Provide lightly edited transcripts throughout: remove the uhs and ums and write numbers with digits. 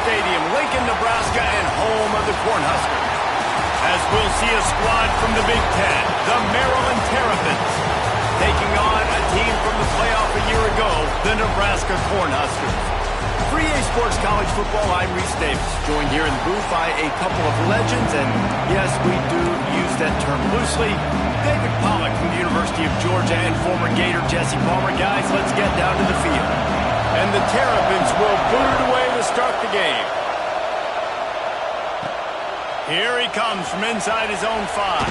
Stadium, Lincoln, Nebraska, and home of the Cornhuskers. As we'll see a squad from the Big Ten, the Maryland Terrapins, taking on a team from the playoff a year ago, the Nebraska Cornhuskers. For EA Sports College Football, I'm Reese Davis, joined here in the booth by a couple of legends, and yes, we do use that term loosely. David Pollack from the University of Georgia and former Gator Jesse Palmer. Guys, let's get down to the field. And the Terrapins will boot it away to start the game. Here he comes from inside his own 5.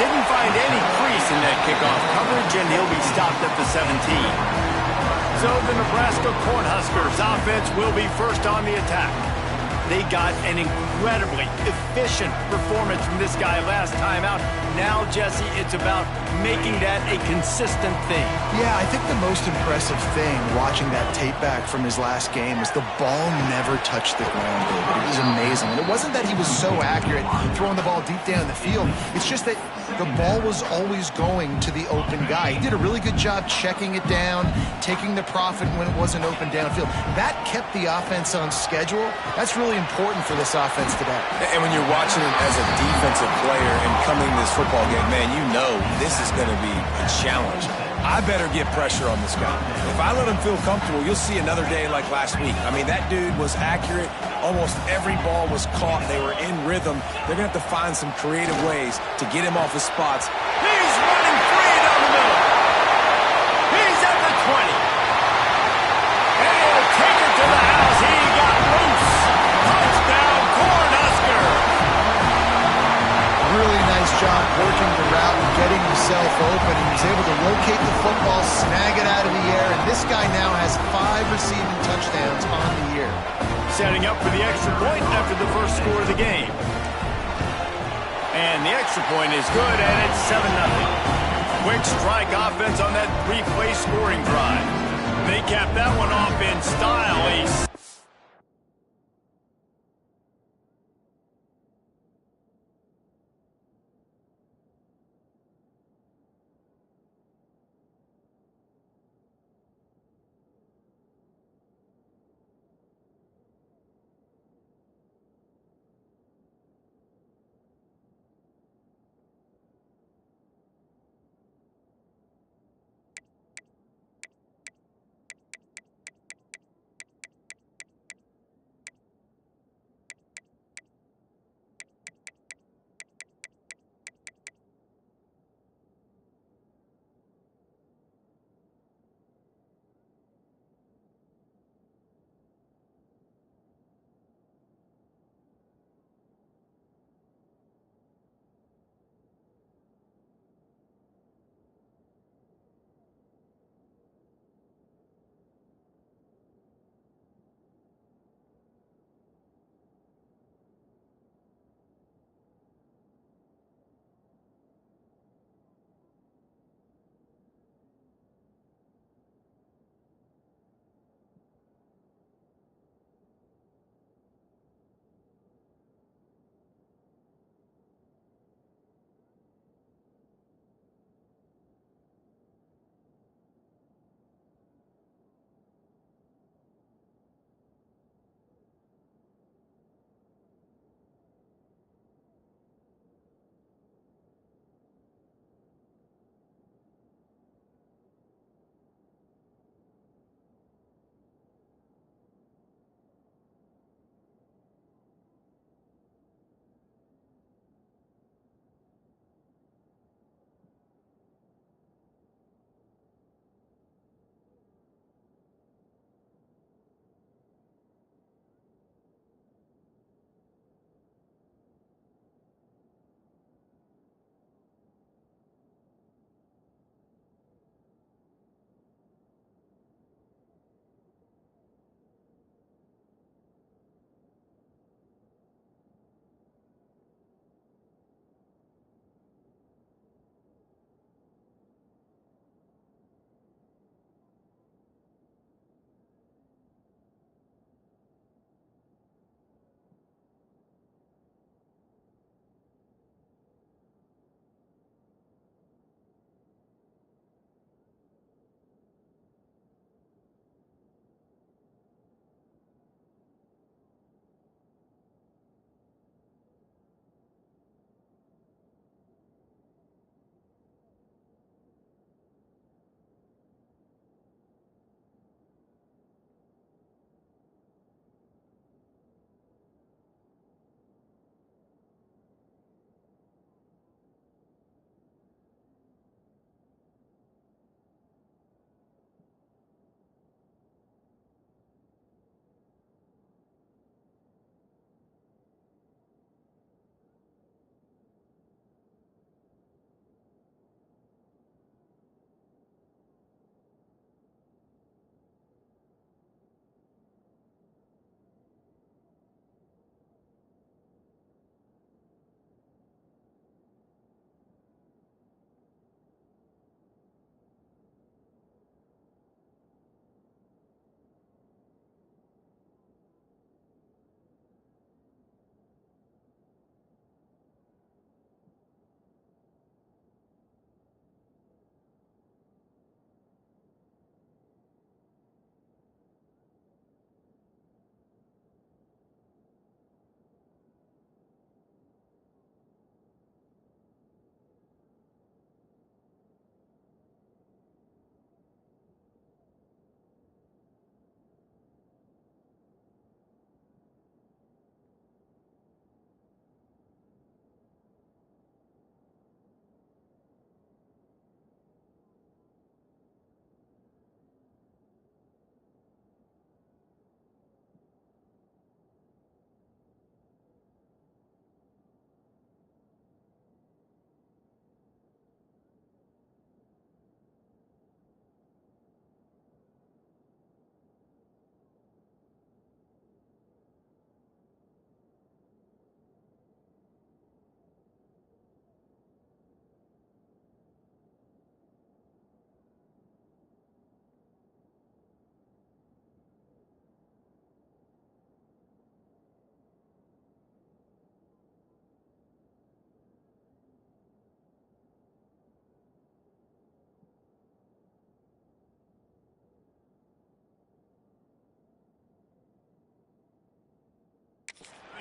Didn't find any crease in that kickoff coverage, and he'll be stopped at the 17. So the Nebraska Cornhuskers offense will be first on the attack. They got an incredibly efficient performance from this guy last time out. Now, Jesse, it's about making that a consistent thing. Yeah, I think the most impressive thing watching that tape back from his last game is the ball never touched the ground, David. It was amazing. And it wasn't that he was so accurate throwing the ball deep down the field. It's just that the ball was always going to the open guy. He did a really good job checking it down, taking the profit when it wasn't open downfield. That kept the offense on schedule. That's really important for this offense today. And when you're watching him as a defensive player and coming to this football game, man, you know this is going to be a challenge. I better get pressure on this guy. If I let him feel comfortable, you'll see another day like last week. I mean, that dude was accurate. Almost every ball was caught. They were in rhythm. They're going to have to find some creative ways to get him off his spots. He's running free down the middle. He's at the 20. And he'll take it to the house. He got loose. Touchdown, Cornhusker. Really nice job working the route and getting himself open. He was able to locate the football, snag it out of the air, and this guy now has 5 receiving touchdowns on the year. Setting up for the extra point after the first score of the game. And the extra point is good, and it's 7-0. Quick strike offense on that 3-play scoring drive. They capped that one off in style.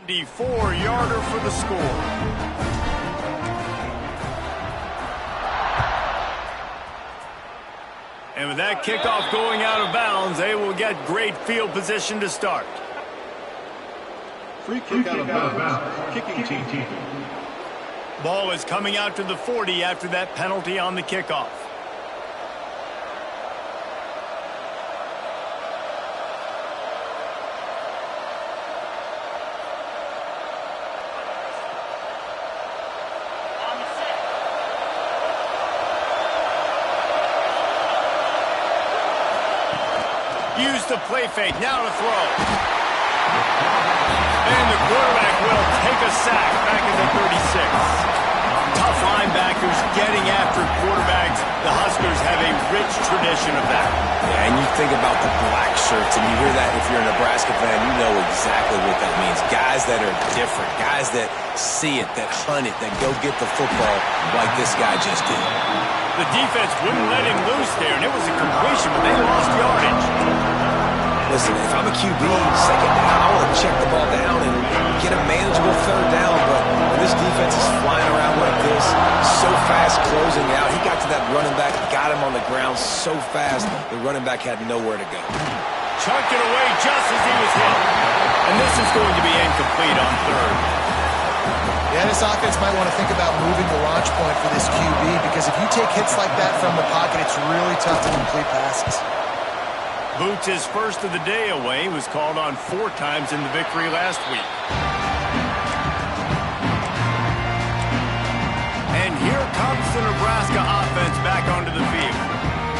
54-yarder for the score. And with that kickoff going out of bounds, they will get great field position to start. Free kick out of bounds. Kicking team. Ball is coming out to the 40 after that penalty on the kickoff. Use the play fake, now to throw. And the quarterback will take a sack back at the 36. Tough linebackers getting after quarterbacks. The Huskers have a rich tradition of that. Yeah, and you think about the black shirts, and you hear that if you're a Nebraska fan, you know exactly what that means. Guys that are different, guys that see it, that hunt it, that go get the football like this guy just did. The defense wouldn't let him loose there, and it was a completion, but they lost yardage. Listen, if I'm a QB, second down, I want to check the ball down and get a manageable third down, but when this defense is flying around like this, so fast closing out, he got to that running back, got him on the ground so fast, the running back had nowhere to go. Chucked it away just as he was hit. And this is going to be incomplete on third. Yeah, this offense might want to think about moving the launch point for this QB, because if you take hits like that from the pocket, it's really tough to complete passes. Boots, his first of the day away, was called on 4 times in the victory last week. And here comes the Nebraska offense back onto the field.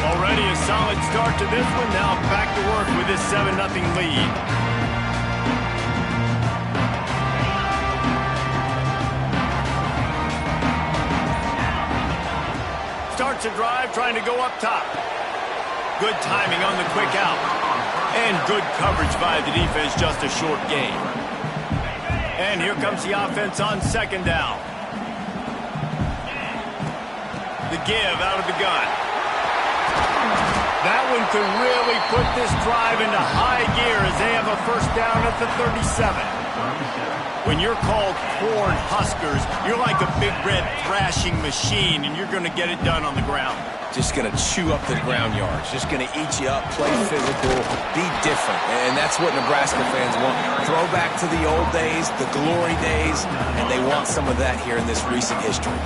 Already a solid start to this one, now back to work with this 7-0 lead. Starts a drive trying to go up top. Good timing on the quick out. And good coverage by the defense, just a short gain. And here comes the offense on second down. The give out of the gun. That one could really put this drive into high gear as they have a first down at the 37. When you're called Corn Huskers, you're like a big red thrashing machine, and you're going to get it done on the ground. Just going to chew up the ground yards. Just going to eat you up, play physical, be different. And that's what Nebraska fans want. Throw back to the old days, the glory days, and they want some of that here in this recent history.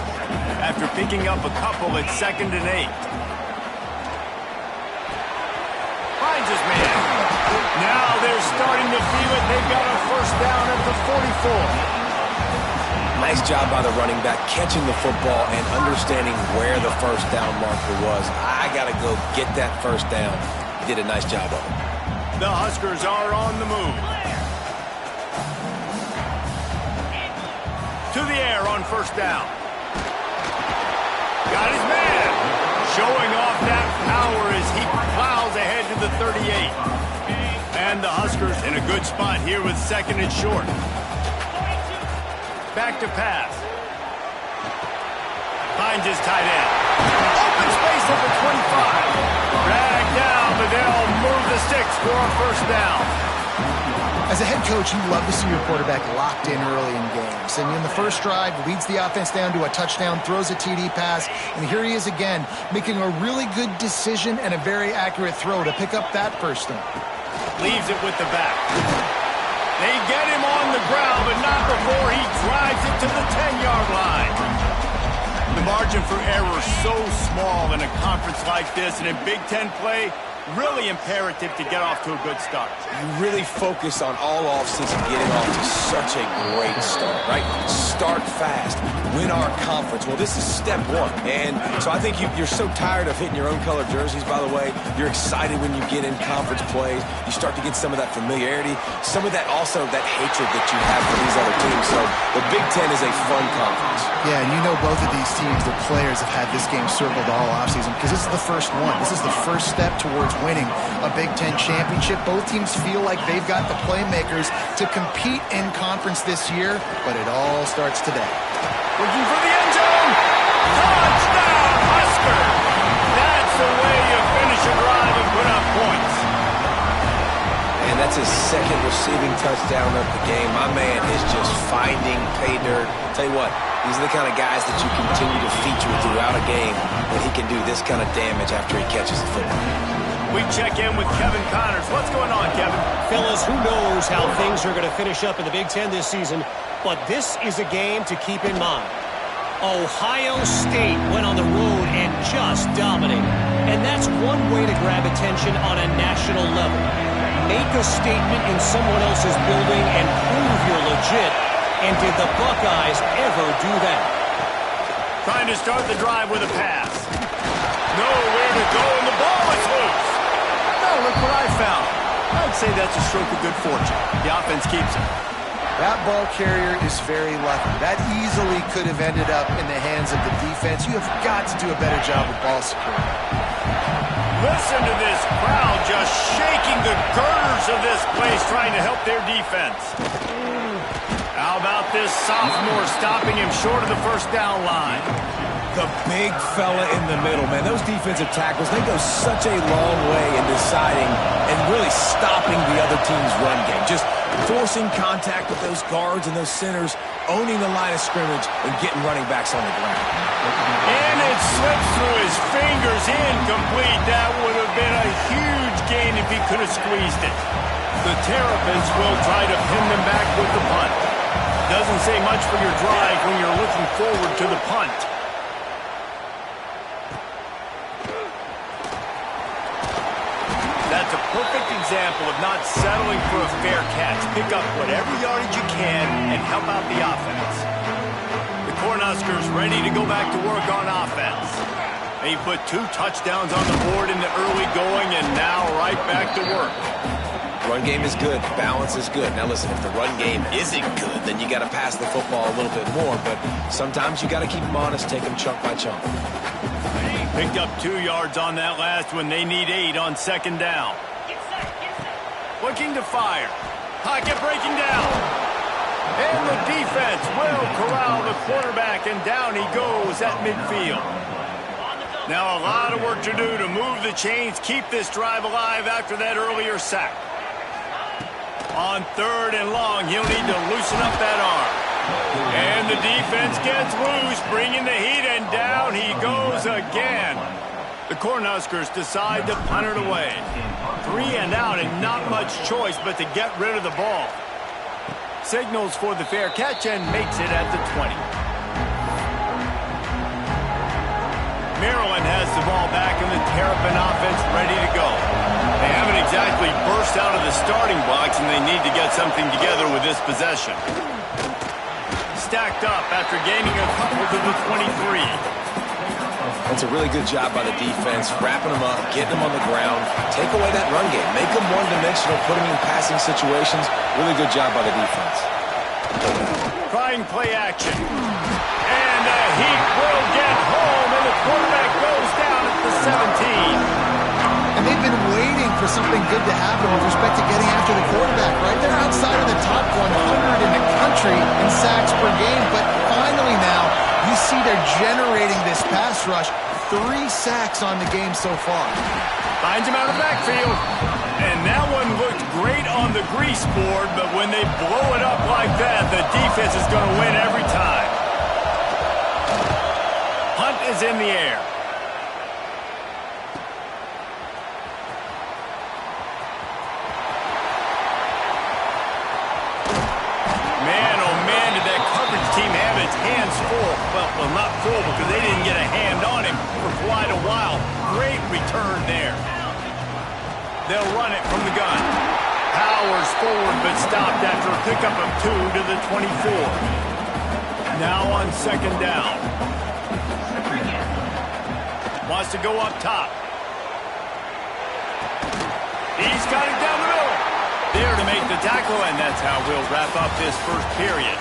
After picking up a couple at 2nd and 8. Finds his man. Now they're starting to feel it. They've got a first down at the 44. Nice job by the running back, catching the football and understanding where the first down marker was. I got to go get that first down. He did a nice job of it. The Huskers are on the move. To the air on first down. Got his man. Showing off that power as he plows ahead to the 38. And the Huskers in a good spot here with 2nd and short. Back to pass. Finds his tight end. Open space at the 25. Dragged down, but they'll move the sticks for a first down. As a head coach, you love to see your quarterback locked in early in games. And in the first drive, leads the offense down to a touchdown, throws a TD pass, and here he is again, making a really good decision and a very accurate throw to pick up that first down. Leaves it with the back. They get him on the ground, but not before he drives it to the 10-yard line. The margin for error so small in a conference like this, and in Big Ten play, really imperative to get off to a good start. You really focus on all offseason getting off to such a great start, right? Start fast, win our conference. Well, this is step one. And so I think you're so tired of hitting your own color jerseys, by the way. You're excited when you get in conference plays. You start to get some of that familiarity, some of that also that hatred that you have for these other teams. So the Big Ten is a fun conference. Yeah, and you know both of these teams, the players have had this game circled all offseason because this is the first one. This is the first step towards winning a Big Ten championship. Both teams feel like they've got the playmakers to compete in conference this year, but it all starts today. Looking for the end zone. Touchdown, Husker. That's the way you finish a drive and put up points. And That's his second receiving touchdown of the game. My man is just finding pay dirt. Tell you what, these are the kind of guys that you continue to feature throughout a game when he can do this kind of damage after he catches the football. We check in with Kevin Connors. What's going on, Kevin? Fellas, who knows how things are going to finish up in the Big Ten this season, but this is a game to keep in mind. Ohio State went on the road and just dominated. And that's one way to grab attention on a national level. Make a statement in someone else's building and prove you're legit. And did the Buckeyes ever do that? Trying to start the drive with a pass. Nowhere to go, and the ball is loose. Oh, look what I found. I'd say that's a stroke of good fortune. The offense keeps it. That ball carrier is very lucky. That easily could have ended up in the hands of the defense. You have got to do a better job of ball security. Listen to this crowd just shaking the girders of this place, trying to help their defense. How about this sophomore stopping him short of the first down line? The big fella in the middle, man. Those defensive tackles, they go such a long way in deciding and really stopping the other team's run game. Just forcing contact with those guards and those centers, owning the line of scrimmage, and getting running backs on the ground. And it slips through his fingers, incomplete. That would have been a huge gain if he could have squeezed it. The Terrapins will try to pin them back with the punt. Doesn't say much for your drive when you're looking forward to the punt. That's a perfect example of not settling for a fair catch. Pick up whatever yardage you can and help out the offense. The Cornhuskers ready to go back to work on offense. They put 2 touchdowns on the board in the early going and now right back to work. Run game is good. Balance is good. Now listen, if the run game isn't good, then you got to pass the football a little bit more. But sometimes you got to keep them honest, take them chunk by chunk. Picked up 2 yards on that last one. They need 8 on second down. Looking to fire. Pocket breaking down. And the defense will corral the quarterback, and down he goes at midfield. Now a lot of work to do to move the chains, keep this drive alive after that earlier sack. On 3rd and long, he'll need to loosen up that arm. And the defense gets loose, bringing the heat, and down he goes again. The Cornhuskers decide to punt it away. 3 and out, and not much choice but to get rid of the ball. Signals for the fair catch and makes it at the 20. Maryland has the ball back, and the Terrapin offense ready to go. They haven't exactly burst out of the starting blocks, and they need to get something together with this possession. Stacked up after gaining a couple to the 23. That's a really good job by the defense, wrapping them up, getting them on the ground, take away that run game, make them one-dimensional, put them in passing situations. Really good job by the defense. Trying play action. And the heat will get home, and the quarterback goes down at the 17. And they've been waiting for something good to happen with respect to getting after the quarterback, right? They're outside of the top 100 in the country in sacks per game, but finally now you see they're generating this pass rush. 3 sacks on the game so far. Finds him out of the backfield. And that one looked great on the grease board, but when they blow it up like that, the defense is going to win every time. Punt is in the air. Man, oh man, did that coverage team have its hands full. Well, not full because they didn't get a hand on him for quite a while. Great return there. They'll run it from the gun. Powers forward, but stopped after a pickup of 2 to the 24. Now on second down. Wants to go up top. He's got it down the middle. There to make the tackle, and that's how we'll wrap up this first period.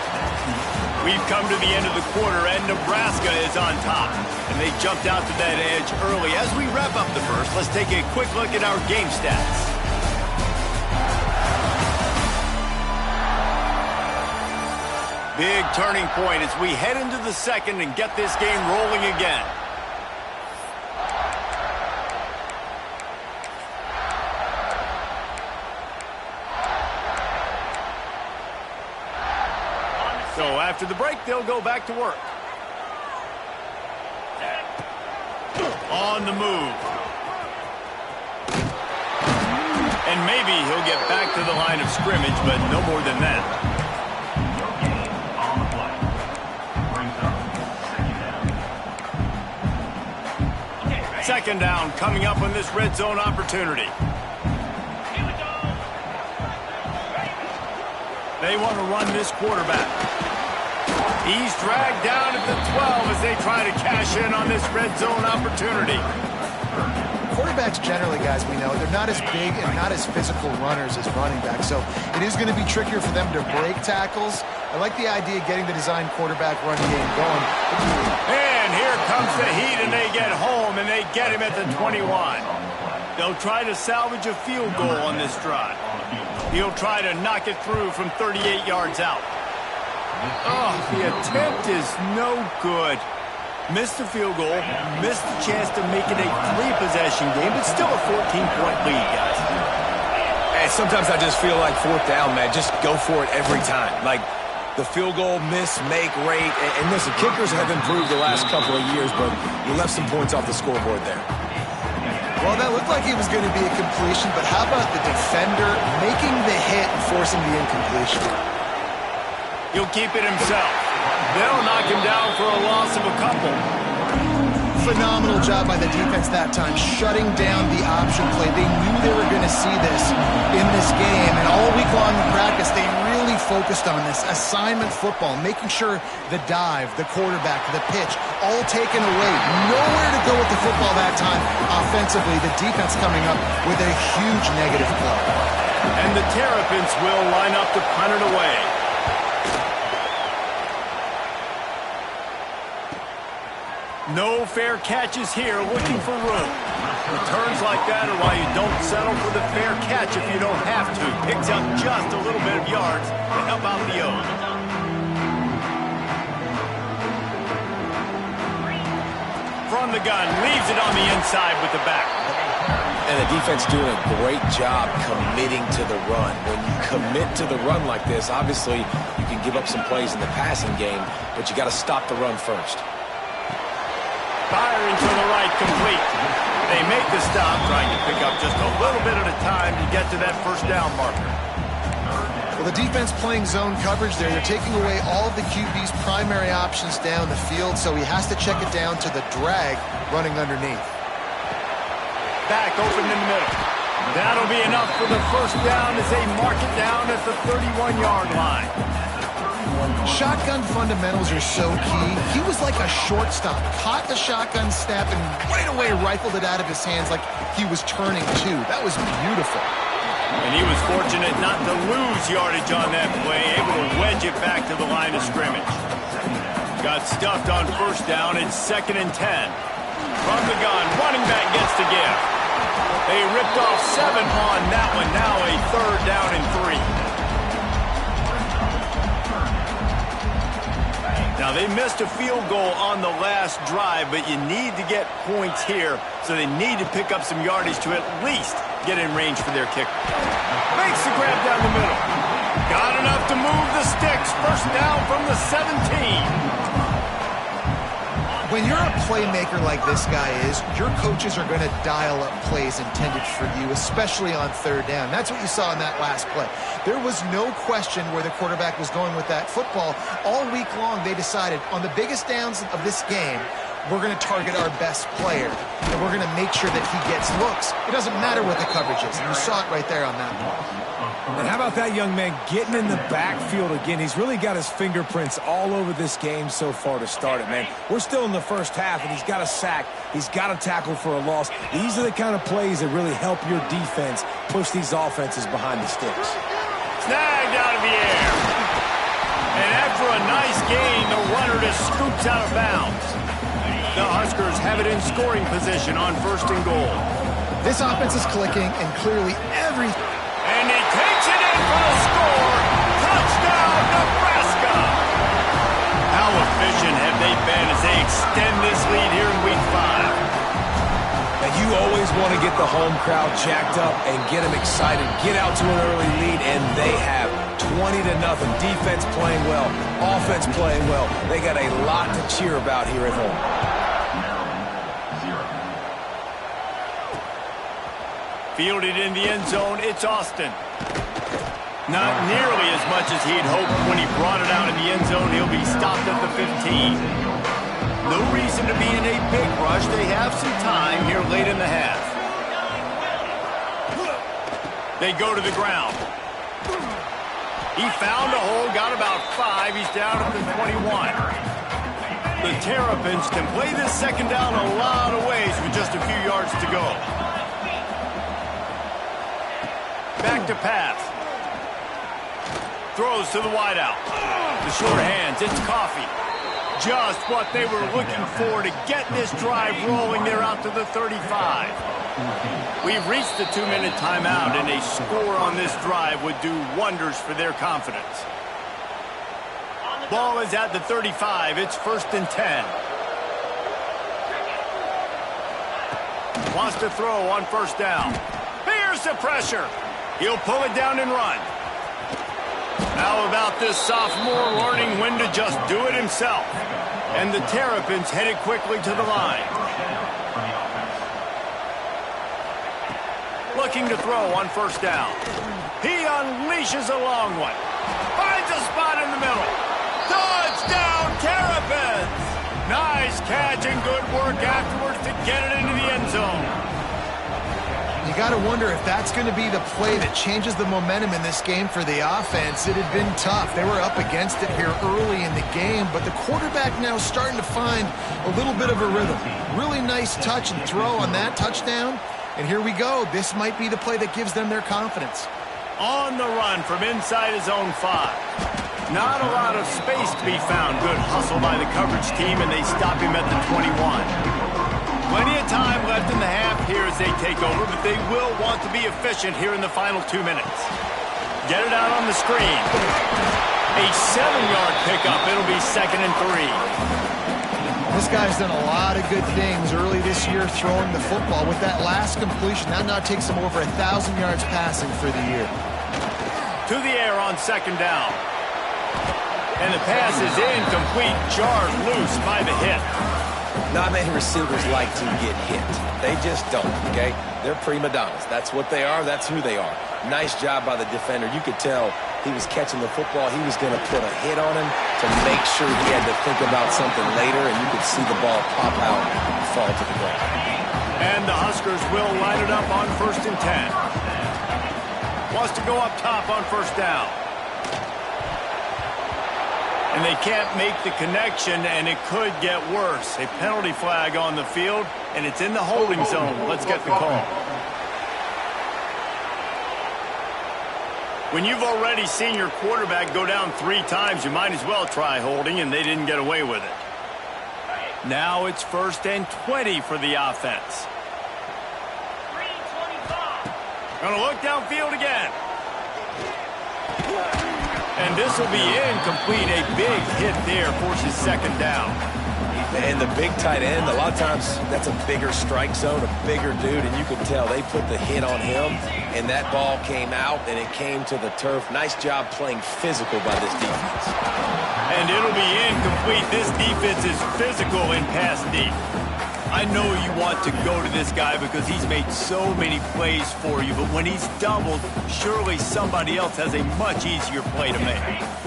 We've come to the end of the quarter, and Nebraska is on top. And they jumped out to that edge early. As we wrap up the first, let's take a quick look at our game stats. Big turning point as we head into the second and get this game rolling again. After the break, they'll go back to work. On the move. And maybe he'll get back to the line of scrimmage, but no more than that. On the play. Brings up Second down coming up on this red zone opportunity. They want to run this quarterback. He's dragged down at the 12 as they try to cash in on this red zone opportunity. Quarterbacks generally, guys, we know, they're not as big and not as physical runners as running backs, so it is going to be trickier for them to break tackles. I like the idea of getting the design quarterback run game going. And here comes the heat, and they get home, and they get him at the 21. They'll try to salvage a field goal on this drive. He'll try to knock it through from 38 yards out. Oh, the attempt is no good. Missed the field goal, missed the chance to make it a 3-possession game, but still a 14-point lead, guys. And sometimes I just feel like fourth down, man. Just go for it every time. Like the field goal miss, make rate. And listen, kickers have improved the last couple of years, but you left some points off the scoreboard there. Well, that looked like it was going to be a completion, but how about the defender making the hit and forcing the incompletion? He'll keep it himself. They'll knock him down for a loss of a couple. Phenomenal job by the defense that time, shutting down the option play. They knew they were going to see this in this game, and all week long in practice, they really focused on this assignment football, making sure the dive, the quarterback, the pitch, all taken away. Nowhere to go with the football that time. Offensively, the defense coming up with a huge negative play. And the Terrapins will line up to punt it away. No fair catches here, looking for room. Returns like that are why you don't settle for the fair catch if you don't have to. Picks up just a little bit of yards to help out the O. From the gun, leaves it on the inside with the back. And the defense doing a great job committing to the run. When you commit to the run like this, obviously you can give up some plays in the passing game, but you got to stop the run first. Firing to the right, complete. They make the stop, trying to pick up just a little bit at a time to get to that first down marker. Well, the defense playing zone coverage there. They're taking away all of the QB's primary options down the field, so he has to check it down to the drag running underneath. Back open in the middle. That'll be enough for the first down as they mark it down at the 31-yard line. Shotgun fundamentals are so key. He was like a shortstop, caught the shotgun snap and right away rifled it out of his hands like he was turning two. That was beautiful. And he was fortunate not to lose yardage on that play, able to wedge it back to the line of scrimmage. Got stuffed on first down. It's 2nd and 10. From the gun, running back gets to give. They ripped off 7 on that one. Now a 3rd down and 3. Now, they missed a field goal on the last drive, but you need to get points here, so they need to pick up some yardage to at least get in range for their kicker. Makes the grab down the middle. Got enough to move the sticks. First down from the 17. When you're a playmaker like this guy is, your coaches are going to dial up plays intended for you, especially on 3rd down. That's what you saw in that last play. There was no question where the quarterback was going with that football. All week long, they decided on the biggest downs of this game, we're going to target our best player, and we're going to make sure that he gets looks. It doesn't matter what the coverage is, and you saw it right there on that one. And how about that young man getting in the backfield again? He's really got his fingerprints all over this game so far to start it, man. We're still in the first half, and he's got a sack. He's got a tackle for a loss. These are the kind of plays that really help your defense push these offenses behind the sticks. Snagged out of the air. And after a nice gain, the runner just scoops out of bounds. The Huskers have it in scoring position on 1st and goal. This offense is clicking, and clearly every... And he takes it in for the score. Touchdown, Nebraska. How efficient have they been as they extend this lead here in Week 5? And you always want to get the home crowd jacked up and get them excited, get out to an early lead, and they have 20-0. Defense playing well. Offense playing well. They got a lot to cheer about here at home. Fielded in the end zone, it's Austin. Not nearly as much as he'd hoped when he brought it out in the end zone. He'll be stopped at the 15. No reason to be in a big rush. They have some time here late in the half. They go to the ground. He found a hole, got about 5. He's down at the 21. The Terrapins can play this second down a lot of ways with just a few yards to go. Back to pass. Throws to the wideout. The short hands, it's Coffee. Just what they were looking for to get this drive rolling. They're out to the 35. We've reached the 2-minute timeout, and a score on this drive would do wonders for their confidence. Ball is at the 35. It's 1st and 10. Wants to throw on 1st down. Here's the pressure. He'll pull it down and run. How about this sophomore learning when to just do it himself? And the Terrapins headed quickly to the line. Looking to throw on 1st down. He unleashes a long one. Finds a spot in the middle. Touchdown, Terrapins! Nice catch and good work afterwards to get it into the end zone. You got to wonder if that's going to be the play that changes the momentum in this game for the offense. It had been tough. They were up against it here early in the game, but the quarterback now is starting to find a little bit of a rhythm. Really nice touch and throw on that touchdown. And here we go. This might be the play that gives them their confidence. On the run from inside his own 5. Not a lot of space to be found. Good hustle by the coverage team, and they stop him at the 21. Plenty of time left in the half here as they take over, but they will want to be efficient here in the final 2 minutes. Get it out on the screen. A 7-yard pickup. It'll be 2nd and 3. This guy's done a lot of good things early this year throwing the football. With that last completion, that now takes him over 1,000 yards passing for the year. To the air on 2nd down. And the pass is incomplete, jarred loose by the hit. Not many receivers like to get hit. They just don't, okay? They're prima donnas. That's what they are. That's who they are. Nice job by the defender. You could tell he was catching the football. He was going to put a hit on him to make sure he had to think about something later, and you could see the ball pop out and fall to the ground. And the Huskers will line it up on 1st and 10. Wants to go up top on 1st down. And they can't make the connection, and it could get worse. A penalty flag on the field, and it's in the holding zone. Let's get the call. When you've already seen your quarterback go down 3 times, you might as well try holding, and they didn't get away with it. Now it's 1st and 20 for the offense. Going to look downfield again. And this will be incomplete. A big hit there forces 2nd down. And the big tight end, a lot of times that's a bigger strike zone, a bigger dude, and you can tell they put the hit on him, and that ball came out, and it came to the turf. Nice job playing physical by this defense. And it'll be incomplete. This defense is physical in pass deep. I know you want to go to this guy because he's made so many plays for you, but when he's doubled, surely somebody else has a much easier play to make.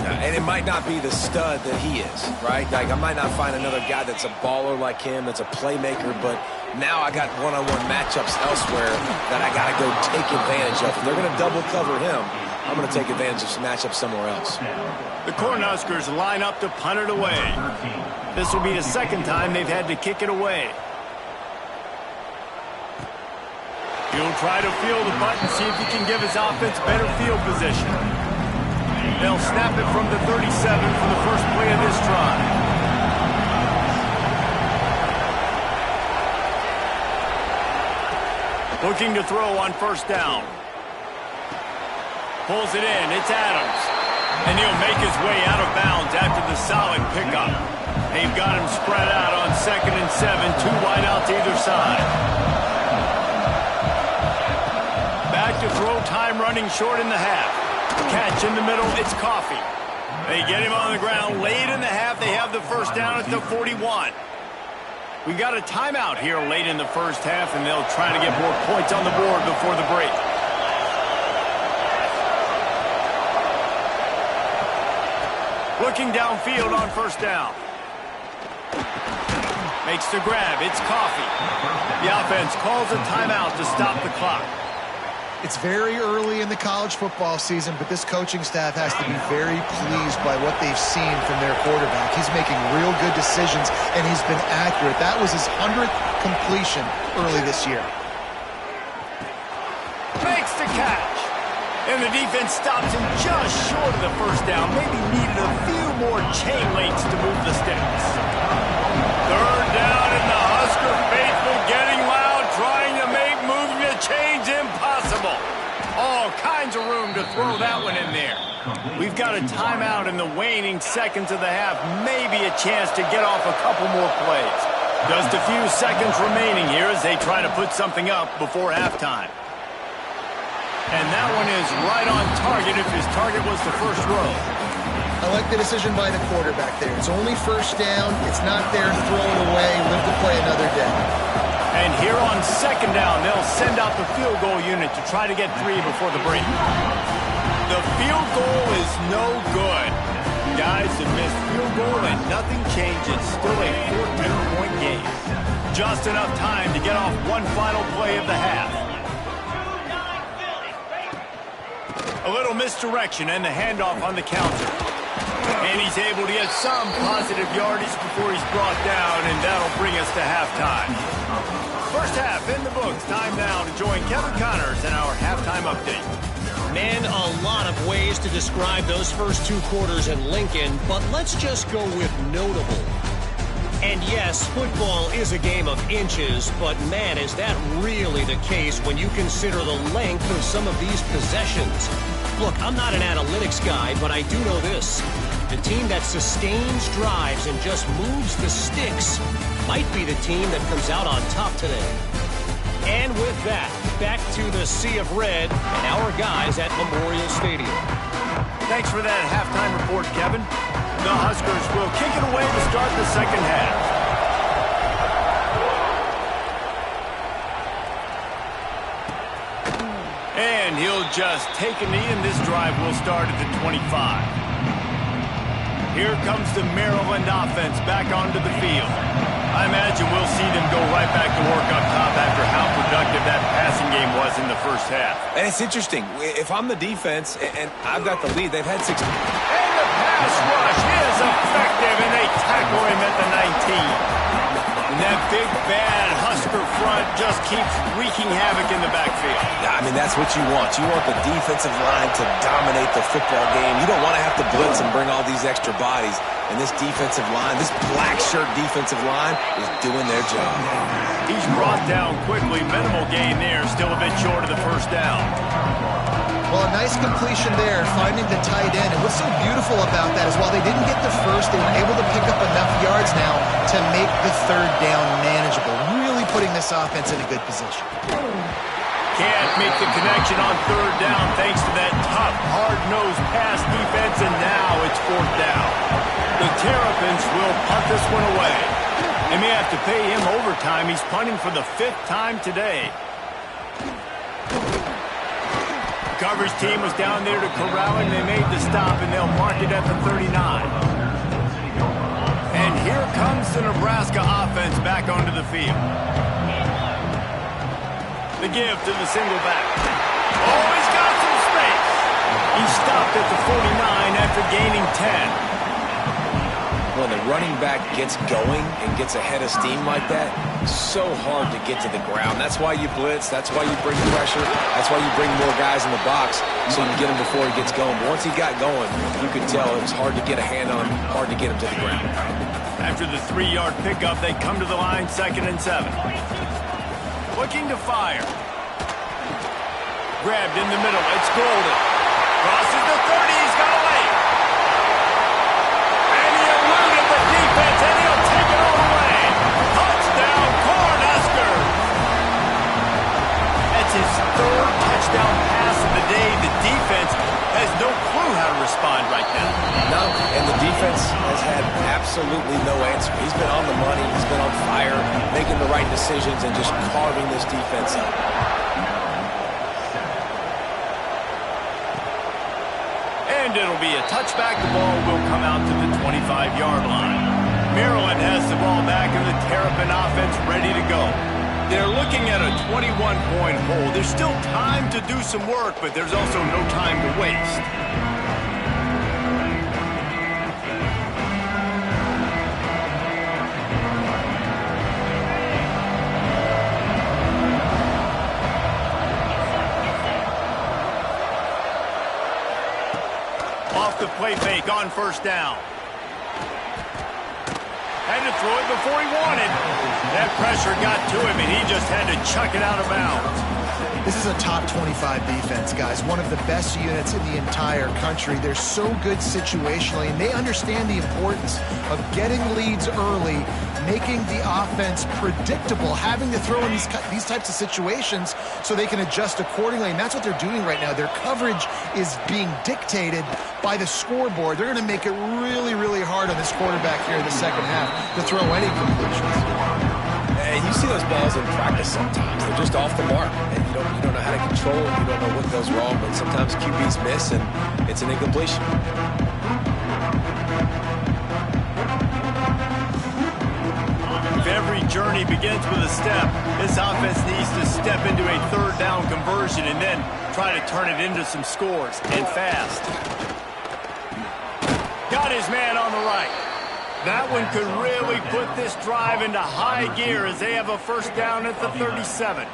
And it might not be the stud that he is, right? Like, I might not find another guy that's a baller like him, that's a playmaker, but now I got one-on-one matchups elsewhere that I got to go take advantage of. If they're going to double cover him, I'm going to take advantage of some matchups somewhere else. The Cornhuskers line up to punt it away. This will be the 2nd time they've had to kick it away. He'll try to field the punt and see if he can give his offense better field position. They'll snap it from the 37 for the first play of this drive. Looking to throw on 1st down. Pulls it in. It's Adams. And he'll make his way out of bounds after the solid pickup. They've got him spread out on 2nd and 7. 2 wideouts either side. Back to throw, time running short in the half. Catch in the middle, it's Coffee. They get him on the ground late in the half. They have the first down at the 41. We got a timeout here late in the first half, and they'll try to get more points on the board before the break. Looking downfield on first down. Makes the grab. It's Coffee. The offense calls a timeout to stop the clock. It's very early in the college football season, but this coaching staff has to be very pleased by what they've seen from their quarterback. He's making real good decisions, and he's been accurate. That was his 100th completion early this year. Makes the catch. And the defense stops him just short of the first down. Maybe needed a few more chain links to move the sticks. Third down, and the Husker faithful getting loud, trying to make moving the chains impossible. All kinds of room to throw that one in there. We've got a timeout in the waning seconds of the half. Maybe a chance to get off a couple more plays. Just a few seconds remaining here as they try to put something up before halftime. And that one is right on target if his target was the first row. I like the decision by the quarterback there. It's only first down. It's not there. Throw it away. Live to play another day. And here on second down, they'll send out the field goal unit to try to get 3 before the break. The field goal is no good. Guys, a missed field goal and nothing changes. Still a 14-point game. Just enough time to get off one final play of the half. A little misdirection and the handoff on the counter. And he's able to get some positive yardage before he's brought down, and that'll bring us to halftime. First half in the books. Time now to join Kevin Connors in our halftime update. Man, a lot of ways to describe those first 2 quarters in Lincoln, but let's just go with notable. And yes, football is a game of inches, but man, is that really the case when you consider the length of some of these possessions. Look, I'm not an analytics guy, but I do know this. The team that sustains drives and just moves the sticks might be the team that comes out on top today. And with that, back to the Sea of Red and our guys at Memorial Stadium. Thanks for that halftime report, Kevin. The Huskers will kick it away to start the second half. And he'll just take a knee, and this drive will start at the 25. Here comes the Maryland offense back onto the field. I imagine we'll see them go right back to work up top after how productive that passing game was in the first half. And it's interesting. If I'm the defense and I've got the lead, they've had 6. And the pass rush is effective, and they tackle him at the 19. And that big, bad Husker front just keeps wreaking havoc in the backfield. Yeah, I mean, that's what you want. You want the defensive line to dominate the football game. You don't want to have to blitz and bring all these extra bodies. And this defensive line, this black shirt defensive line, is doing their job. He's brought down quickly. Minimal gain there. Still a bit short of the first down. Well, a nice completion there, finding the tight end. And what's so beautiful about that is while they didn't get the first, they were able to pick up enough yards now to make the third down manageable. Really putting this offense in a good position. Can't make the connection on third down thanks to that tough, hard-nosed pass defense, and now it's fourth down. The Terrapins will punt this one away. They may have to pay him overtime. He's punting for the 5th time today. The coverage team was down there to corral him. They made the stop, and they'll mark it at the 39. And here comes the Nebraska offense back onto the field. The give to the single back. Oh, he's got some space. He stopped at the 49 after gaining 10. When the running back gets going and gets ahead of steam like that, so hard to get to the ground. That's why you blitz. That's why you bring pressure. That's why you bring more guys in the box so you can get him before he gets going. But once he got going, you could tell it was hard to get a hand on him, hard to get him to the ground. After the 3-yard pickup, they come to the line, 2nd and 7. Looking to fire. Grabbed in the middle. It's Golden. Crosses the 30. He's got a lane. And he eluded the defense, and he'll take it all away. Touchdown, Cornhuskers. That's his 3rd touchdown pass of the day. The defense has no making the right decisions and just carving this defense up. And it'll be a touchback. The ball will come out to the 25-yard line. Maryland has the ball back and the Terrapin offense ready to go. They're looking at a 21-point hold. There's still time to do some work, but there's also no time to waste. Off the play fake on first down. Had to throw it before he wanted. That pressure got to him, and he just had to chuck it out of bounds. This is a top 25 defense, guys. One of the best units in the entire country. They're so good situationally, and they understand the importance of getting leads early, making the offense predictable, having to throw in these types of situations so they can adjust accordingly. And that's what they're doing right now. Their coverage is being dictated by the scoreboard. They're going to make it really, really hard on this quarterback here in the second half to throw any completions. And you see those balls in practice sometimes. They're just off the mark. And you don't know how to control it. You don't know what goes wrong. But sometimes QBs miss, and it's an incompletion. If every journey begins with a step, this offense needs to step into a third down conversion and then try to turn it into some scores, and fast. Got his man on the right. That one could really put this drive into high gear as they have a first down at the 37.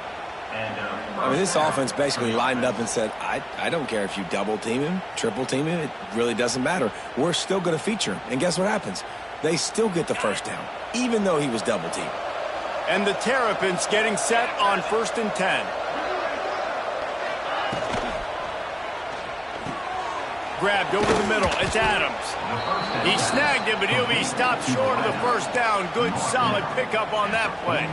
I mean, this offense basically lined up and said, I don't care if you double team him, triple team him, it really doesn't matter. We're still going to feature him. And guess what happens? They still get the first down, even though he was double teamed. And the Terrapins getting set on 1st and 10. Grabbed over the middle. It's Adams. He snagged it, but he'll be stopped short of the first down. Good, solid pickup on that play.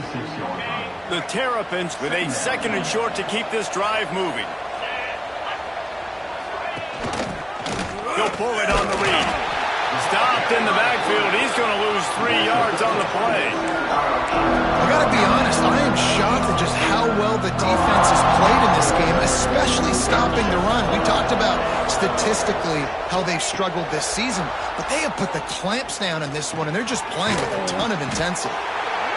The Terrapins with a 2nd and short to keep this drive moving. He'll pull it on the read. Stopped in the backfield. He's going to lose 3 yards on the play. I got to be honest, I am shocked at just how well the defense has played in this game, especially stopping the run. We talked about statistically how they've struggled this season, but they have put the clamps down in this one, and they're just playing with a ton of intensity.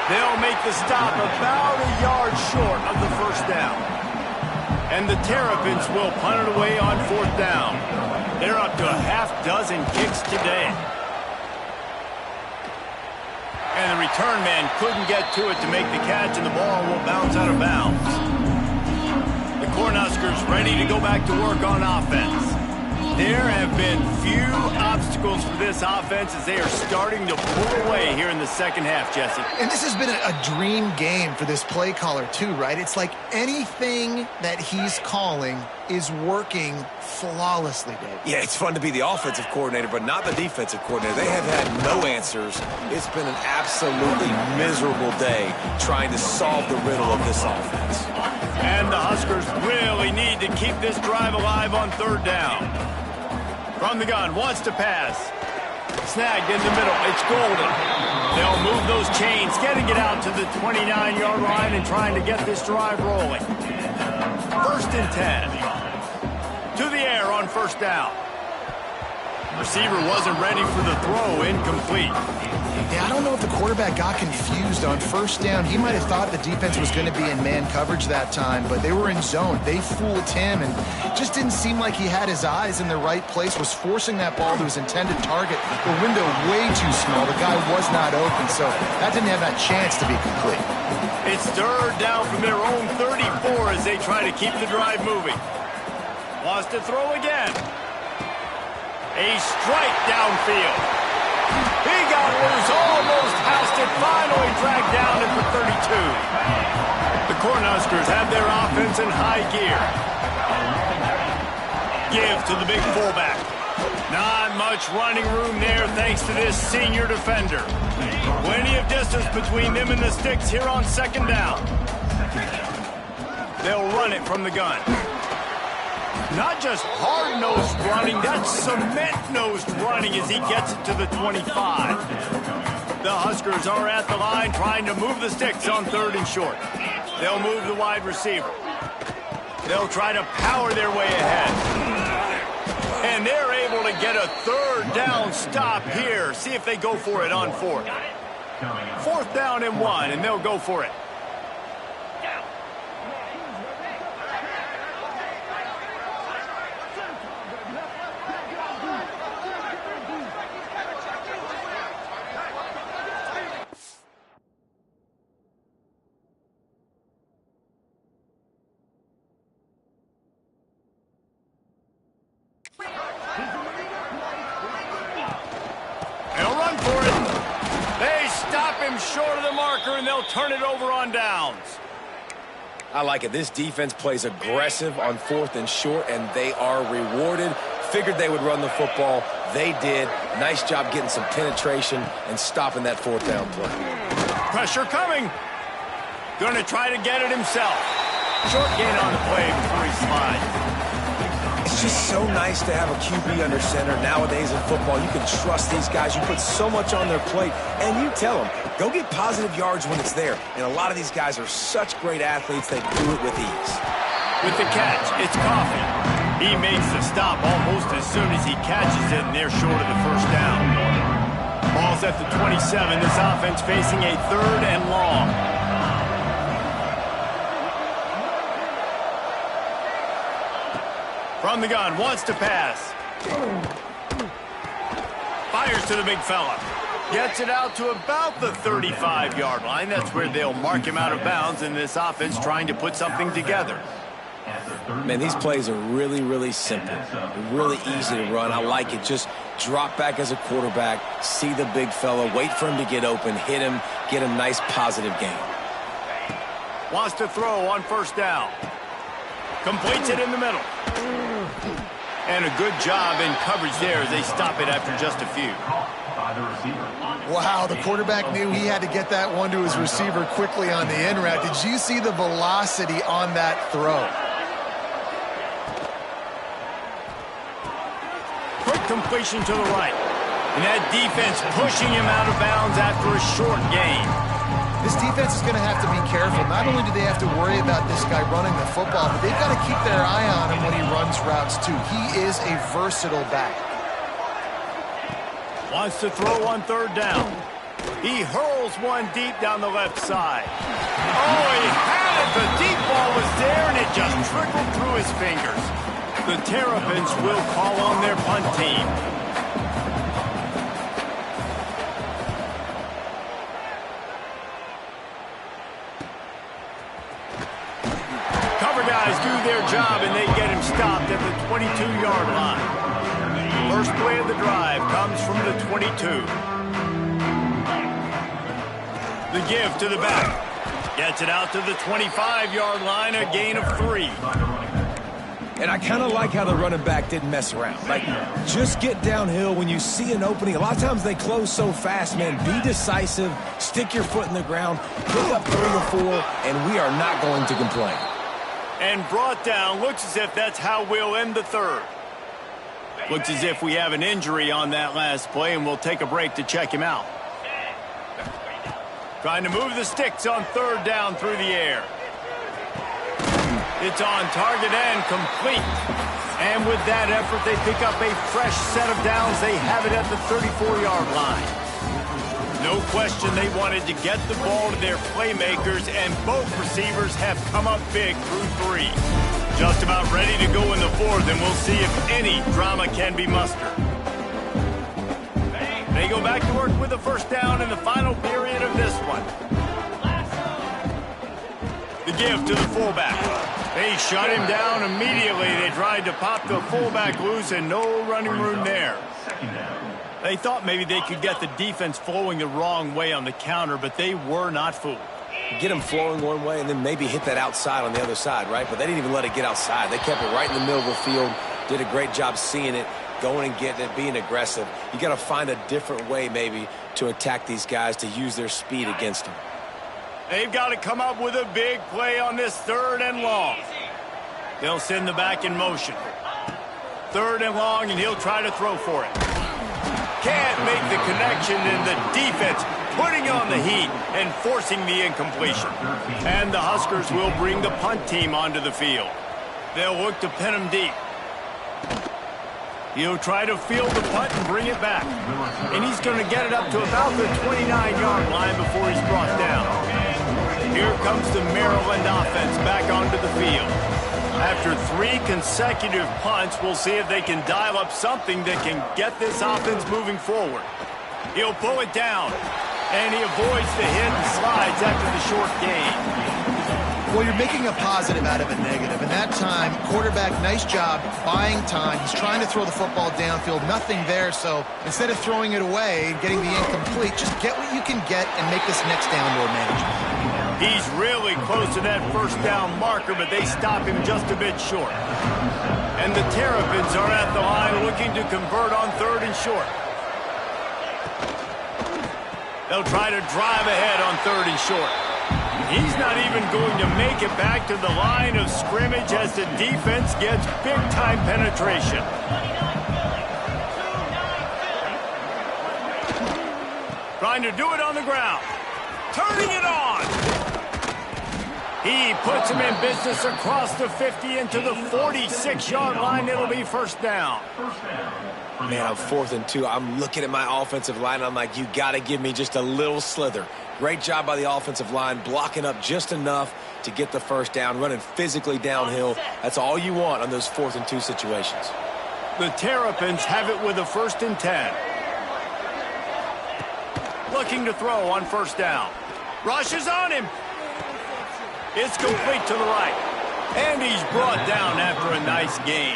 They'll make the stop about a yard short of the first down. And the Terrapins will punt it away on 4th down. They're up to a half-dozen kicks today. And the return man couldn't get to it to make the catch, and the ball will bounce out of bounds. The Cornhuskers ready to go back to work on offense. There have been few obstacles for this offense as they are starting to pull away here in the second half, Jesse. And this has been a dream game for this play caller too, right? It's like anything that he's calling is working flawlessly, Dave. Yeah, it's fun to be the offensive coordinator, but not the defensive coordinator. They have had no answers. It's been an absolutely miserable day trying to solve the riddle of this offense. And the Huskers really need to keep this drive alive on 3rd down. From the gun, wants to pass. Snagged in the middle. It's Golden. They'll move those chains, getting it out to the 29-yard line and trying to get this drive rolling. 1st and 10. To the air on 1st down. Receiver wasn't ready for the throw, incomplete. Yeah, I don't know if the quarterback got confused on 1st down. He might have thought the defense was going to be in man coverage that time, but they were in zone. They fooled him, and just didn't seem like he had his eyes in the right place, was forcing that ball to his intended target. The window way too small. The guy was not open, so that didn't have that chance to be complete. It's 3rd down from their own 34 as they try to keep the drive moving. Wants to throw again. A strike downfield. He got loose, almost passed it, finally dragged down at the 32. The Cornhuskers have their offense in high gear. Give to the big fullback. Not much running room there thanks to this senior defender. Plenty of distance between them and the sticks here on 2nd down. They'll run it from the gun. Not just hard-nosed running, that's cement-nosed running as he gets it to the 25. The Huskers are at the line trying to move the sticks on 3rd and short. They'll move the wide receiver. They'll try to power their way ahead. And they're able to get a 3rd down stop here. See if they go for it on 4th. 4th down and 1, and they'll go for it. Short of the marker, and they'll turn it over on downs. I like it. This defense plays aggressive on 4th and short, and they are rewarded. Figured they would run the football. They did. Nice job getting some penetration and stopping that 4th down play. Pressure coming. Going to try to get it himself. Short gain on the play before he slides. It's just so nice to have a QB under center. Nowadays in football, you can trust these guys. You put so much on their plate, and you tell them, go get positive yards when it's there. And a lot of these guys are such great athletes, they do it with ease. With the catch, it's Coffey. He makes the stop almost as soon as he catches it, and they're short of the 1st down. Ball's at the 27. This offense facing a 3rd and long. From the gun, wants to pass. Fires to the big fella. Gets it out to about the 35-yard line. That's where they'll mark him out of bounds in this offense trying to put something together. Man, these plays are really, really simple. Really easy to run. I like it. Just drop back as a quarterback, see the big fella, wait for him to get open, hit him, get a nice positive gain. Wants to throw on 1st down. Completes it in the middle. And a good job in coverage there as they stop it after just a few. Wow, the quarterback knew he had to get that one to his receiver quickly on the in route. Did you see the velocity on that throw? Quick completion to the right. And that defense pushing him out of bounds after a short gain. This defense is going to have to be careful. Not only do they have to worry about this guy running the football, but they've got to keep their eye on him when he runs routes, too. He is a versatile back. Wants to throw on 3rd down. He hurls one deep down the left side. Oh, he had it. The deep ball was there, and it just trickled through his fingers. The Terrapins will call on their punt team. Do their job, and they get him stopped at the 22-yard line. First play of the drive comes from the 22. The give to the back. Gets it out to the 25-yard line, a gain of 3. And I kind of like how the running back didn't mess around. Like, just get downhill when you see an opening. A lot of times they close so fast, man. Be decisive, stick your foot in the ground, pick up 3 or 4, and we are not going to complain. And brought down. Looks as if that's how we'll end the 3rd. Looks as if we have an injury on that last play, and we'll take a break to check him out. Trying to move the sticks on 3rd down through the air. It's on target and complete. And with that effort, they pick up a fresh set of downs. They have it at the 34-yard line. No question they wanted to get the ball to their playmakers, and both receivers have come up big through 3. Just about ready to go in the 4th, and we'll see if any drama can be mustered. They go back to work with the 1st down in the final period of this one. The give to the fullback. They shut him down immediately. They tried to pop the fullback loose, and no running room there. They thought maybe they could get the defense flowing the wrong way on the counter, but they were not fooled. Get them flowing one way and then maybe hit that outside on the other side, right? But they didn't even let it get outside. They kept it right in the middle of the field, did a great job seeing it, going and getting it, being aggressive. You got to find a different way maybe to attack these guys, to use their speed against them. They've got to come up with a big play on this 3rd and long. They'll send the back in motion. 3rd and long, and he'll try to throw for it. Can't make the connection, and the defense putting on the heat and forcing the incompletion. And the Huskers will bring the punt team onto the field. They'll look to pin him deep. He'll try to field the punt and bring it back. And he's going to get it up to about the 29-yard line before he's brought down. Here comes the Maryland offense back onto the field. After 3 consecutive punts, we'll see if they can dial up something that can get this offense moving forward. He'll pull it down, and he avoids the hit and slides after the short gain. Well, you're making a positive out of a negative. And that time, quarterback, nice job buying time. He's trying to throw the football downfield. Nothing there, so instead of throwing it away and getting the incomplete, just get what you can get and make this next down more manageable. He's really close to that first down marker, but they stop him just a bit short. And the Terrapins are at the line looking to convert on 3rd and short. They'll try to drive ahead on 3rd and short. He's not even going to make it back to the line of scrimmage as the defense gets big-time penetration. Trying to do it on the ground. Turning it on. He puts him in business across the 50 into the 46-yard line. It'll be first down. Man, I'm 4th and 2. I'm looking at my offensive line. I'm like, you got to give me just a little slither. Great job by the offensive line, blocking up just enough to get the first down, running physically downhill. That's all you want on those 4th and 2 situations. The Terrapins have it with a 1st and 10. Looking to throw on first down. Rushes on him. It's complete to the right. And he's brought down after a nice gain.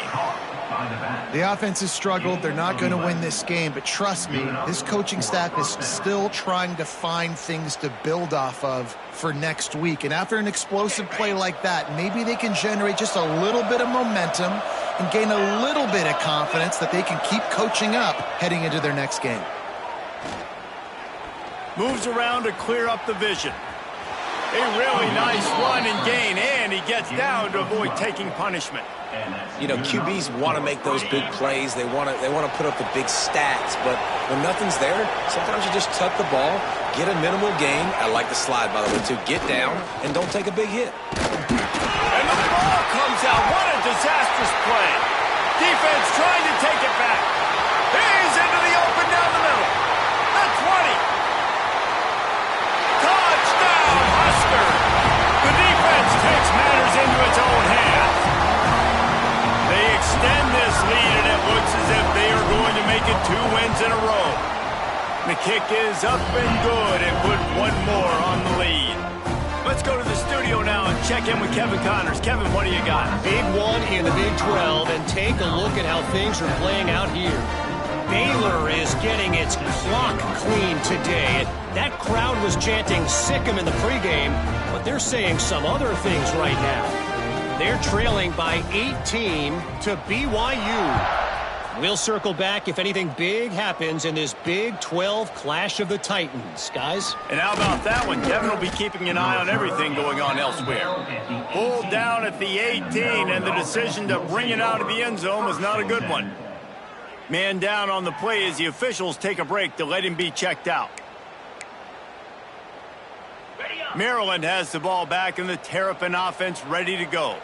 The offense has struggled. They're not going to win this game, but trust me, this coaching staff is still trying to find things to build off of for next week. And after an explosive play like that, maybe they can generate just a little bit of momentum and gain a little bit of confidence that they can keep coaching up heading into their next game. Moves around to clear up the vision. A really nice run and gain, and he gets down to avoid taking punishment. You know, QBs want to make those big plays. They want to put up the big stats, but when nothing's there, sometimes you just tuck the ball, get a minimal gain. I like the slide, by the way, too. Get down and don't take a big hit. And the ball comes out. What a disastrous play. Defense trying to take it back. He's into the open down the middle. The 20. Touchdown, Husker. The defense takes matters into its own hands. They extend this lead, and it looks as if they are going to make it 2 wins in a row. The kick is up and good and put one more on the lead. Let's go to the studio now and check in with Kevin Connors. Kevin, what do you got? Big one in the Big 12, and take a look at how things are playing out here. Baylor is getting its clock clean today. That crowd was chanting "sick 'em" in the pregame, but they're saying some other things right now. They're trailing by 18 to BYU. We'll circle back if anything big happens in this Big 12 clash of the Titans, guys. And how about that one? Kevin will be keeping an eye on everything going on elsewhere. Pulled down at the 18, and the decision to bring it out of the end zone was not a good one. Man down on the play as the officials take a break to let him be checked out. Maryland has the ball back, and the Terrapin offense ready to go.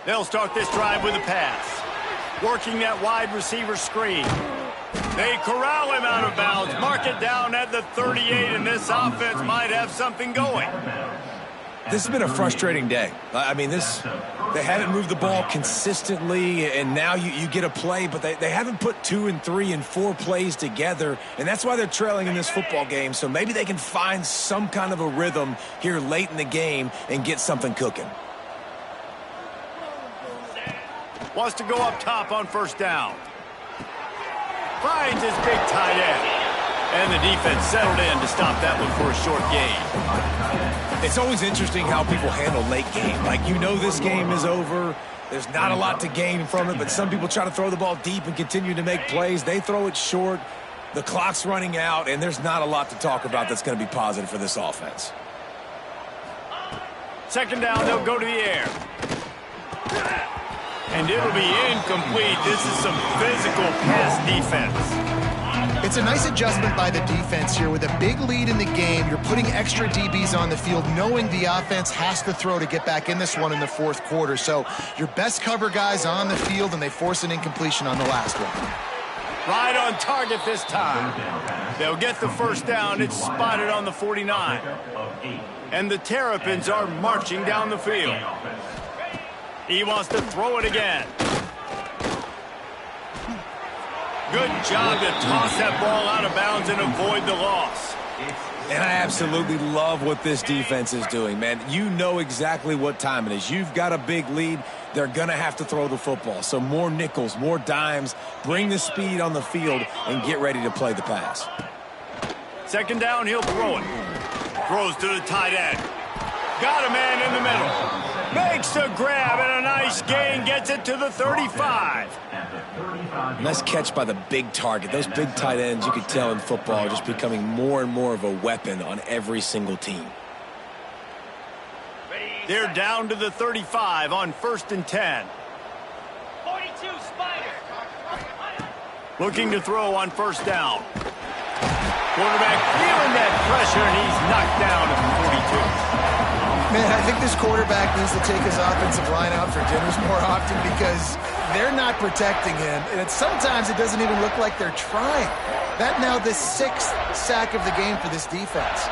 They'll start this drive with a pass. Working that wide receiver screen. They corral him out of bounds. Mark it down at the 38, and this offense might have something going. This has been a frustrating day. I mean, they haven't moved the ball consistently, and now you get a play, but they haven't put 2 and 3 and 4 plays together, and that's why they're trailing in this football game. So maybe they can find some kind of a rhythm here late in the game and get something cooking. Wants to go up top on first down. Finds his big tight end. And the defense settled in to stop that one for a short gain. It's always interesting how people handle late game. Like, you know this game is over. There's not a lot to gain from it, but some people try to throw the ball deep and continue to make plays. They throw it short. The clock's running out, and there's not a lot to talk about that's going to be positive for this offense. Second down, they'll go to the air. And it'll be incomplete. This is some physical pass defense. It's a nice adjustment by the defense here. With a big lead in the game, you're putting extra DBs on the field, knowing the offense has to throw to get back in this one in the fourth quarter. So your best cover guys on the field, and they force an incompletion on the last one. Right on target this time. They'll get the first down. It's spotted on the 49. And the Terrapins are marching down the field. He wants to throw it again. Good job to toss that ball out of bounds and avoid the loss. And I absolutely love what this defense is doing, man. You know exactly what time it is. You've got a big lead. They're going to have to throw the football. So more nickels, more dimes. Bring the speed on the field and get ready to play the pass. Second down, he'll throw it. Throws to the tight end. Got a man in the middle. Makes the grab and a nice gain. Gets it to the 35. Nice catch by the big target. Those big tight ends, you could tell in football, are just becoming more and more of a weapon on every single team. They're down to the 35 on 1st and 10. 42 Spider. Looking to throw on first down. Quarterback feeling that pressure, and he's knocked down at the 42. Man, I think this quarterback needs to take his offensive line out for dinners more often, because they're not protecting him. And sometimes it doesn't even look like they're trying. That now the 6th sack of the game for this defense.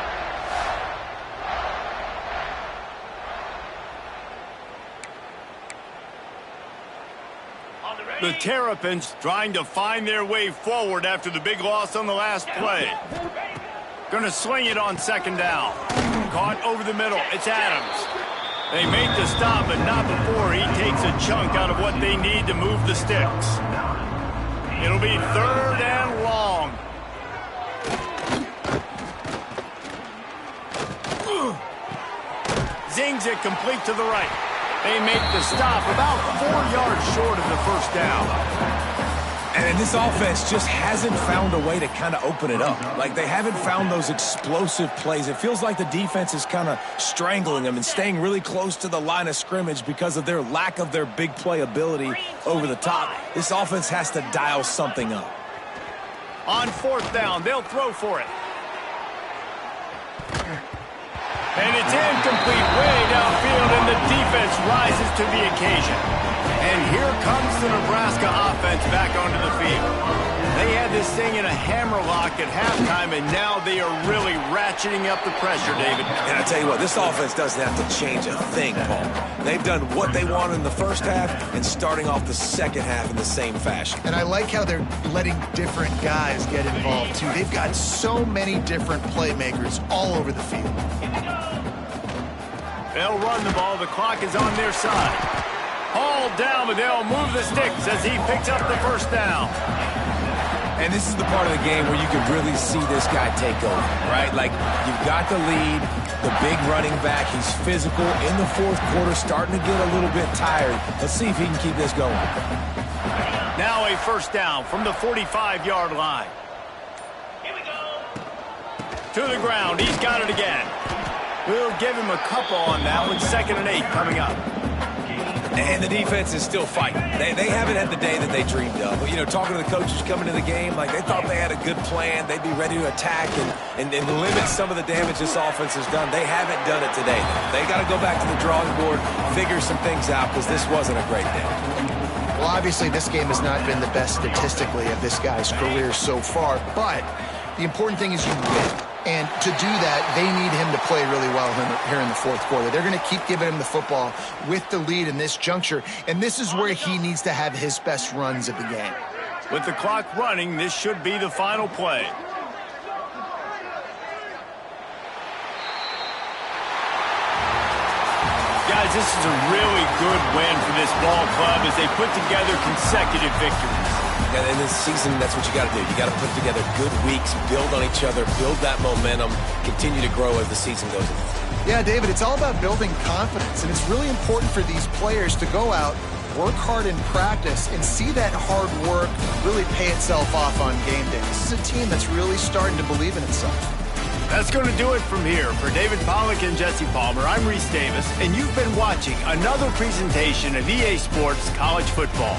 The Terrapins trying to find their way forward after the big loss on the last play. Going to sling it on second down. Caught over the middle. It's Adams. They make the stop, but not before he takes a chunk out of what they need to move the sticks. It'll be 3rd and long. Zings it complete to the right. They make the stop about 4 yards short of the first down. And this offense just hasn't found a way to kind of open it up. Like, they haven't found those explosive plays. It feels like the defense is kind of strangling them and staying really close to the line of scrimmage because of their lack of their big play ability over the top. This offense has to dial something up. On 4th down, they'll throw for it. And it's incomplete, way downfield, and the defense rises to the occasion. And here comes the Nebraska offense back onto the field. They had this thing in a hammerlock at halftime, and now they are really ratcheting up the pressure, David. And I tell you what, this offense doesn't have to change a thing, Paul. They've done what they wanted in the first half and starting off the second half in the same fashion. And I like how they're letting different guys get involved, too. They've got so many different playmakers all over the field. They'll run the ball. The clock is on their side. Hauled down, but they'll move the sticks as he picks up the first down. And this is the part of the game where you can really see this guy take over, right? Like, you've got the lead, the big running back. He's physical in the fourth quarter, starting to get a little bit tired. Let's see if he can keep this going. Now a first down from the 45-yard line. Here we go. To the ground. He's got it again. We'll give him a couple on that one. 2nd and 8 coming up. And the defense is still fighting. They haven't had the day that they dreamed of. But, you know, talking to the coaches coming to the game, like, they thought they had a good plan. They'd be ready to attack and limit some of the damage this offense has done. They haven't done it today. They got to go back to the drawing board, figure some things out, because this wasn't a great day. Well, obviously, this game has not been the best statistically of this guy's career so far, but the important thing is you win. And to do that, they need him to play really well here in the fourth quarter. They're going to keep giving him the football with the lead in this juncture, and this is where he needs to have his best runs of the game. With the clock running, this should be the final play. Guys, this is a really good win for this ball club as they put together consecutive victories. And in this season, that's what you got to do. You got to put together good weeks, build on each other, build that momentum, continue to grow as the season goes on. Yeah, David, it's all about building confidence, and it's really important for these players to go out, work hard in practice, and see that hard work really pay itself off on game day. This is a team that's really starting to believe in itself. That's going to do it from here. For David Pollack and Jesse Palmer, I'm Reese Davis, and you've been watching another presentation of EA Sports College Football.